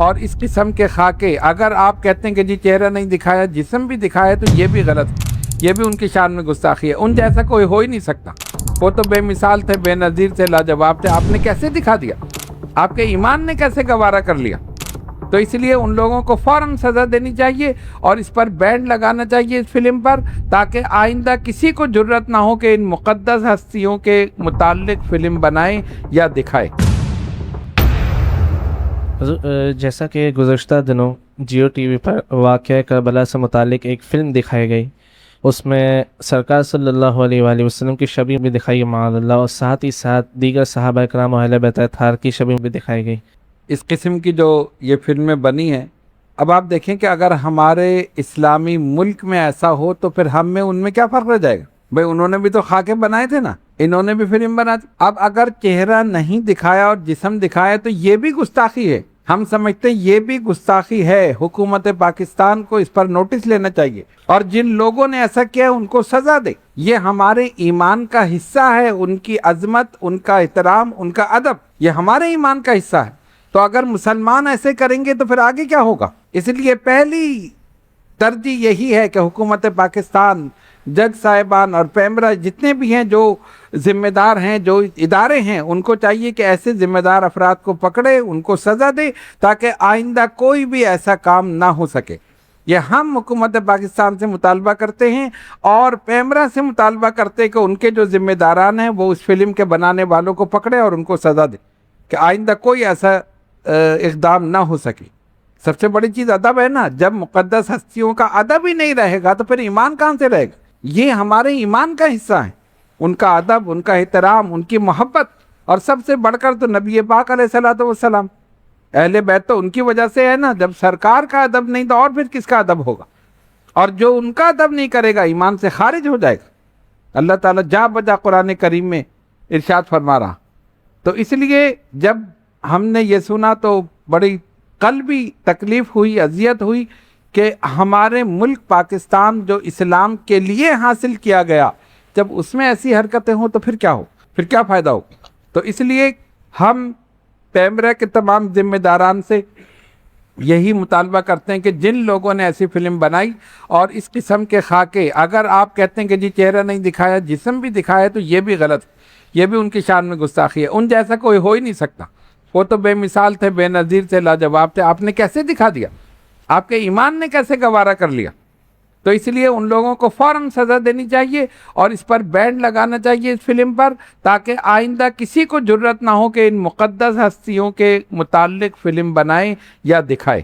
اور اس قسم کے خاکے اگر آپ کہتے ہیں کہ جی چہرہ نہیں دکھایا جسم بھی دکھایا تو یہ بھی غلط ہے، یہ بھی ان کی شان میں گستاخی ہے۔ ان جیسا کوئی ہو ہی نہیں سکتا، وہ تو بے مثال تھے، بے نظیر تھے، لاجواب تھے، آپ نے کیسے دکھا دیا؟ آپ کے ایمان نے کیسے گوارا کر لیا؟ تو اس لیے ان لوگوں کو فوراً سزا دینی چاہیے اور اس پر بینڈ لگانا چاہیے اس فلم پر، تاکہ آئندہ کسی کو جرت نہ ہو کہ ان مقدس ہستیوں کے متعلق فلم بنائے یا دکھائے۔ جیسا کہ گزشتہ دنوں جیو ٹی وی پر واقعہ کربلا سے متعلق ایک فلم دکھائی گئی، اس میں سرکار صلی اللہ علیہ وآلہ وسلم کی شبیہ بھی دکھائی معاذ اللہ، اور ساتھ ہی ساتھ دیگر صحابہ اکرام و اہل بیت اطہار کی شبیہ بھی دکھائی گئی۔ اس قسم کی جو یہ فلمیں بنی ہیں، اب آپ دیکھیں کہ اگر ہمارے اسلامی ملک میں ایسا ہو تو پھر ہم میں ان میں کیا فرق رہ جائے گا؟ بھئی انہوں نے بھی تو خاکے بنائے تھے نا، انہوں نے بھی فلم بنا دی۔ اب اگر چہرہ نہیں دکھایا اور جسم دکھایا تو یہ بھی گستاخی ہے، ہم سمجھتے ہیں یہ بھی گستاخی ہے۔ حکومت پاکستان کو اس پر نوٹس لینا چاہیے اور جن لوگوں نے ایسا کیا ان کو سزا دے۔ یہ ہمارے ایمان کا حصہ ہے، ان کی عظمت، ان کا احترام، ان کا ادب، یہ ہمارے ایمان کا حصہ ہے۔ تو اگر مسلمان ایسے کریں گے تو پھر آگے کیا ہوگا؟ اس لیے پہلی ترجیح یہی ہے کہ حکومت پاکستان، جج صاحبان اور پیمرا جتنے بھی ہیں جو ذمہ دار ہیں، جو ادارے ہیں، ان کو چاہیے کہ ایسے ذمہ دار افراد کو پکڑے، ان کو سزا دے، تاکہ آئندہ کوئی بھی ایسا کام نہ ہو سکے۔ یہ ہم حکومت پاکستان سے مطالبہ کرتے ہیں اور پیمرا سے مطالبہ کرتے ہیں کہ ان کے جو ذمہ داران ہیں وہ اس فلم کے بنانے والوں کو پکڑے اور ان کو سزا دے کہ آئندہ کوئی ایسا اقدام نہ ہو سکے۔ سب سے بڑی چیز ادب ہے نا، جب مقدس ہستیوں کا ادب ہی نہیں رہے گا تو پھر ایمان کہاں سے رہے گا؟ یہ ہمارے ایمان کا حصہ ہے، ان کا ادب، ان کا احترام، ان کی محبت، اور سب سے بڑھ کر تو نبی پاک علیہ الصلوۃ والسلام، اہل بیت تو ان کی وجہ سے ہے نا۔ جب سرکار کا ادب نہیں تو اور پھر کس کا ادب ہوگا؟ اور جو ان کا ادب نہیں کرے گا ایمان سے خارج ہو جائے گا۔ اللہ تعالیٰ جا بجا قرآن کریم میں ارشاد فرما رہا۔ تو اس لیے جب ہم نے یہ سنا تو بڑی قلبی تکلیف ہوئی، اذیت ہوئی کہ ہمارے ملک پاکستان جو اسلام کے لیے حاصل کیا گیا، جب اس میں ایسی حرکتیں ہوں تو پھر کیا ہو؟ پھر کیا فائدہ ہو؟ تو اس لیے ہم پیمرا کے تمام ذمہ داران سے یہی مطالبہ کرتے ہیں کہ جن لوگوں نے ایسی فلم بنائی اور اس قسم کے خاکے اگر آپ کہتے ہیں کہ جی چہرہ نہیں دکھایا جسم بھی دکھایا تو یہ بھی غلط ہے، یہ بھی ان کی شان میں گستاخی ہے۔ ان جیسا کوئی ہو ہی نہیں سکتا، وہ تو بے مثال تھے، بے نظیر تھے، لاجواب تھے، آپ نے کیسے دکھا دیا؟ آپ کے ایمان نے کیسے گوارا کر لیا؟ تو اس لیے ان لوگوں کو فوراً سزا دینی چاہیے اور اس پر بینڈ لگانا چاہیے اس فلم پر، تاکہ آئندہ کسی کو جرت نہ ہو کہ ان مقدس ہستیوں کے متعلق فلم بنائے یا دکھائے۔